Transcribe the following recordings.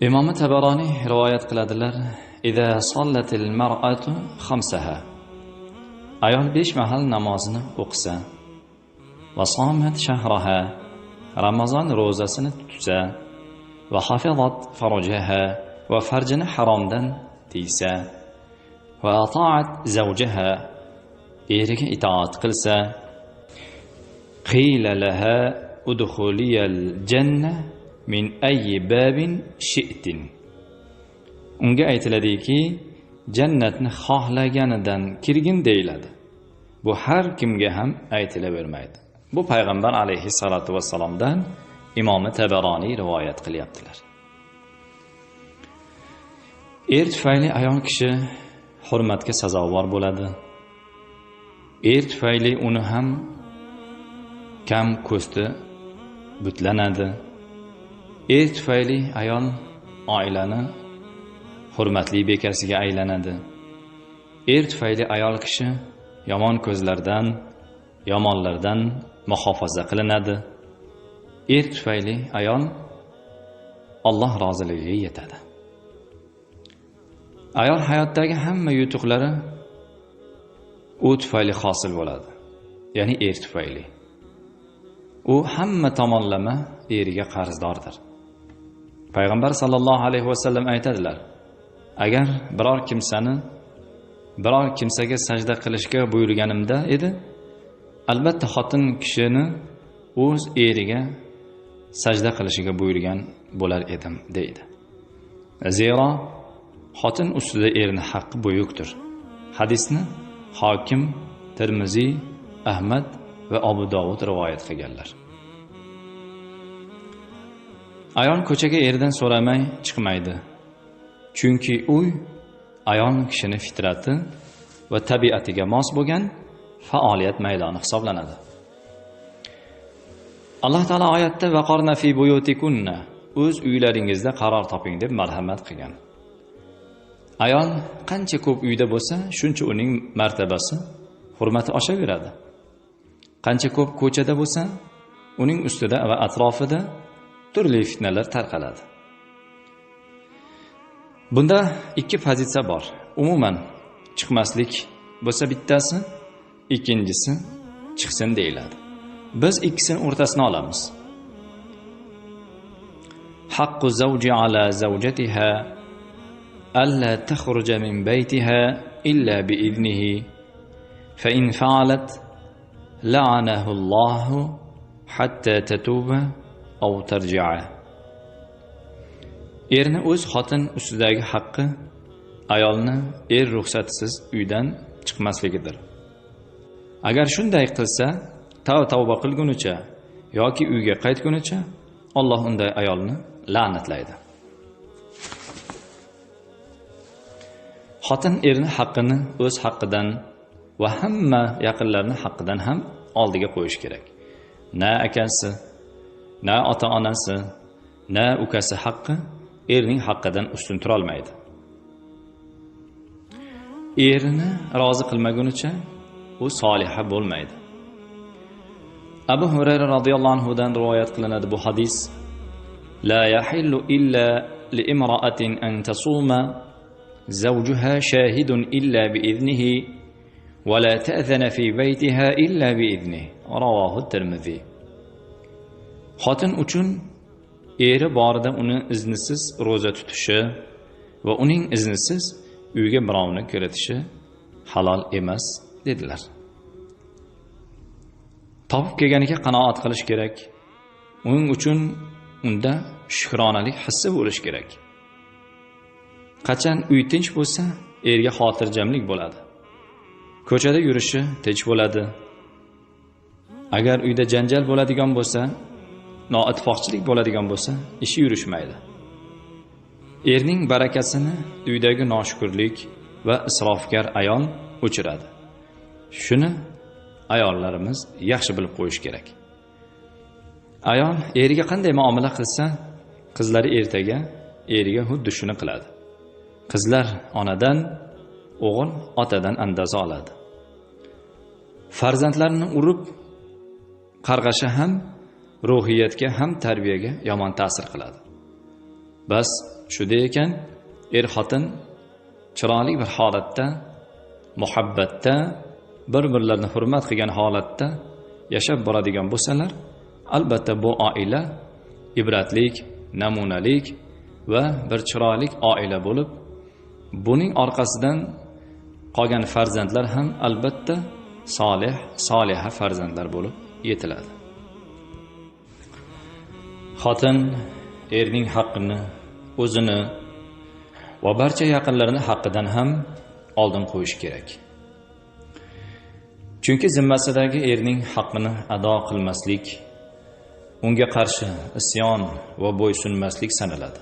Imom Tabaroniy rivoyat qiladilar: "Iza sallatil mar'atu khamsaha." Ayol 5 mahal namozini o'qisa, va somat shahraha, Ramazon ro'zasini tutsa, va hafizat farjaha, va farjini haromdan tiysa, va ata'at zawjaha, eriga itoat qilsa, qila laha udkhuliyal janna min ayyi babin shi'tin. Unga aytiladiki, jannatni xohlaganidan kirgin deyiladi. Bu har kimga ham aytilavermaydi. Bu payg'ambar alayhissalatu vassalomdan Imom Tabaroniy rivoyat qilyaptilar. Er tufayli ayol kishi hurmatga sazovor bo'ladi. Er tufayli uni ham kam ko'sti butlanadi. Er tufayli ayol oilani hurmatli bekasiga aylanadi. Er tufayli ayol kishi yomon ko'zlardan, yomonlardan muhofaza qilinadi. Er tufayli ayol Alloh roziligiga yetadi. Ayol hayotdagi hamma yutuqlari u tufayli hosil bo'ladi. Ya'ni er tufayli. U hamma tomonlama eriga qarzdordir. Payg'ambar sallallohu alayhi vasallam aytadilar: agar biror kimsaga sajda qilishga buyurganimda edi, albatta xotin kishini o'z eriga sajda qilishiga buyurgan bo'lar edim deydi. Zero xotin ustida erning haqqi buyukdir. Hadisni Hokim, Tirmiziy, Ahmad va Abu Dovud rivoyat qilganlar. Ayol ko'chaga erdan so'ramay chiqmaydi. Chunki uy ayol kishini fitrati va tabiatiga mos bo'lgan faoliyat maydoni hisoblanadi. Alloh taolo oyatda vaqorna fi buyutikunna, o'z uylaringizda qaror toping deb marhamat qilgan. Ayol qancha ko'p uyda bo'lsa, shuncha uning martabasi, hurmati oshaveradi. Qancha ko'p ko'chada bo'lsa, uning ustida va atrofida turli fitnalar tarqaladi. Bunda ikki pozitsiya bor. Umuman chiqmaslik bo'lsa bittasi, ikkinchisi chiqsin deyiladi. Biz ikkisini o'rtasini olamiz. Haqqu zawji ala zawjatiha alla takhruja min baytiha illa bi idnihi fa in fa'alat la'anahu Allahu hatta tatuba aw tarji'a. Erni o'z xotin ustidagi haqqi ayolni er ruxsatisiz uydan chiqmasligidir. Agar shunday qilsa, tavba qilgunicha yoki uyga qaytgunicha Alloh unday ayolni la'natlaydi. Xotin erni haqqini o'z haqqidan va hamma yaqinlarning haqqidan ham oldiga qo'yish kerak. Na akasi, na ota-onasi, na ukasi haqqi erning haqqidan ustun tura olmaydi. Erini rozi qilmagunicha u soliha bo'lmaydi. Abu Hurayra radhiyallohu anhu dan rivoyat qilinadi bu hadis: La yahillu illa li imra'atin an tasuma zawjuha shahidun illa bi idnihi va la ta'zana fi baytiha illa bi idnihi. Rawahu Tirmiziy. Xotin uchun eri borida uni iznisiz roza tutishi va uning iznisiz uyga birovni kiritishi halol emas dedilar. Topib kelganiga qanoat qilish kerak. Uning uchun unda shukronalik hissi bo'lish kerak. Qachon uy tinch bo'lsa, erga xotirjamlik bo'ladi. Ko'chada yurishi tinch bo'ladi. Agar uyda janjal bo'ladigan bo'lsa, noittifoqchilik bo'ladigan bo'lsa, ishi yurishmaydi. Erning barakasini uydagi noshukrlik va isrofgar ayol o'chiradi. Shuni ayollarimiz yaxshi bilib qo'yish kerak. Ayol eriga qanday muomala qilsa, qizlari ertaga eriga xuddi shuni qiladi. Qizlar onadan, o'g'il otadan andoza oladi. Farzandlarini urib qarg'ashi ham ruhiyatga ham tarbiyaga yomon ta'sir qiladi. Bas shunday ekan, xotin chiroyli bir holatda, muhabbatda, bir-birlarini hurmat qilgan holatda yashab boradigan bo'lsalar, albatta bu oila ibratlik, namunalik va bir chiroyli oila bo'lib, buning orqasidan qolgan farzandlar ham albatta solih, soliha farzandlar bo'lib yetiladi. Xotin erning haqqini, o'zini va barcha yaqinlarini haqqidan ham oldin qo'yish kerak. Chunki zimmasidagi erning haqqini ado qilmaslik, unga qarshi isyon va bo'ysunmaslik sanaladi.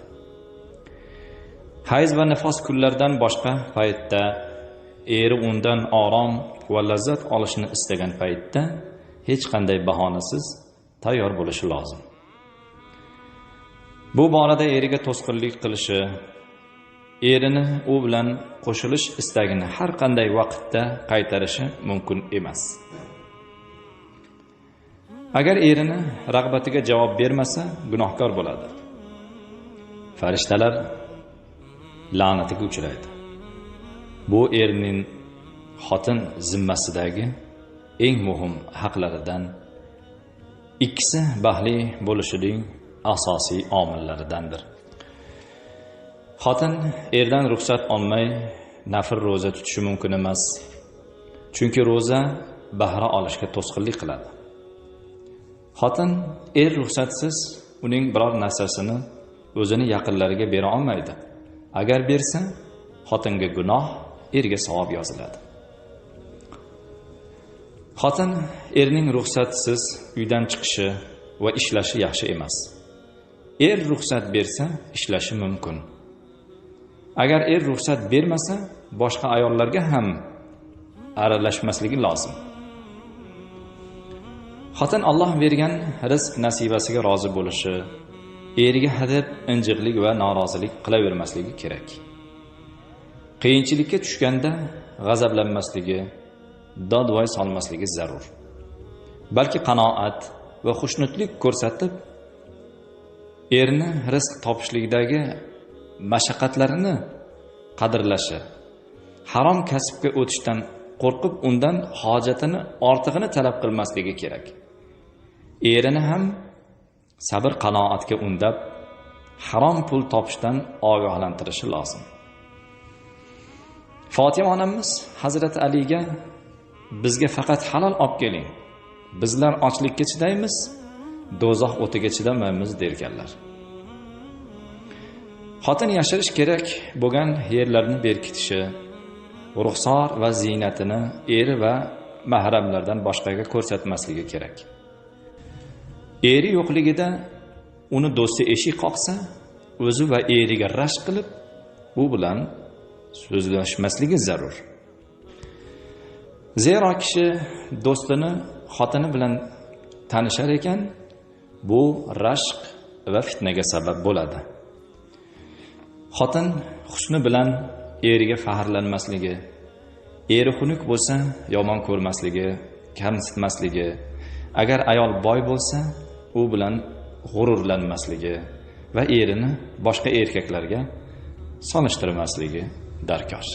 Hayz va nifos kunlaridan boshqa paytda eri undan orom va lazzat olishni istagan paytda hech qanday bahonasiz tayyor bo'lishi lozim. Bu borada eriga to'sqinlik qilishi, erini u bilan qo'shilish istagini har qanday vaqtda qaytarishi mumkin emas. Agar erini rag'batiga javob bermasa, gunohkor bo'ladi. Farishtalar la'natiga uchraydi. Bu erning xotin zimmasidagi eng muhim haqlaridan, ikkisi baxtli bo'lishining asosiy omillaridandir. Xotin erdan ruxsat olmay nafl roza tutishi mumkin emas. Chunki roza bahra olishga to'sqinlik qiladi. Xotin ruxsatsiz uning biror narsasini o'zini yaqinlariga bera olmaydi. Agar bersa, xotinga gunoh, erga savob yoziladi. Xotin erning ruxsatsiz uydan chiqishi va ishlashi yaxshi emas. Ruxsat bersa, ishlashi mumkin. Agar ruxsat bermasa, boshqa ayollarga ham aralashmasligi lozim. Xotin Alloh bergan rizq nasibasiga rozi bo'lishi, eriga hadeb injiqlik va norozilik qilavermasligi kerak. Qiyinchilikka tushganda g'azablanmasligi, dodvoy solmasligi zarur. Balki qanoat va xushnudlik ko'rsatib, erni rizq topishlikdagi mashaqqatlarini qadrlashi, harom kasbga o'tishdan qo'rqib undan hojatini ortig'ini talab qilmasligi kerak. Erini ham sabr qanoatga undab, harom pul topishdan ogohlantirishi lozim. Fatima onamiz Hazrat Aliga bizga faqat halol olib keling. Bizlar ochlikka chidaymiz, do'zax o'tiga chidamaymiz derganlar. Xotin yashirish kerak bo'lgan yerlarni berkitishi, ruxsor va ziynatini eri va mahramlardan boshqaga ko'rsatmasligi kerak. Eri yo'qligida uni do'sti eshik qoqsa, o'zi va eriga rashk qilib, u bilan so'zlashmasligi zarur. Zero kishi do'stini xotini bilan tanishar ekan, bu rashq va fitnaga sabab bo'ladi. Xotin husni bilan eriga faxrlanmasligi, eri xunuk bo'lsa yomon ko'rmasligi, kamsitmasligi, agar ayol boy bo'lsa, u bilan g'ururlanmasligi va erini boshqa erkaklarga solishtirmasligi darkor.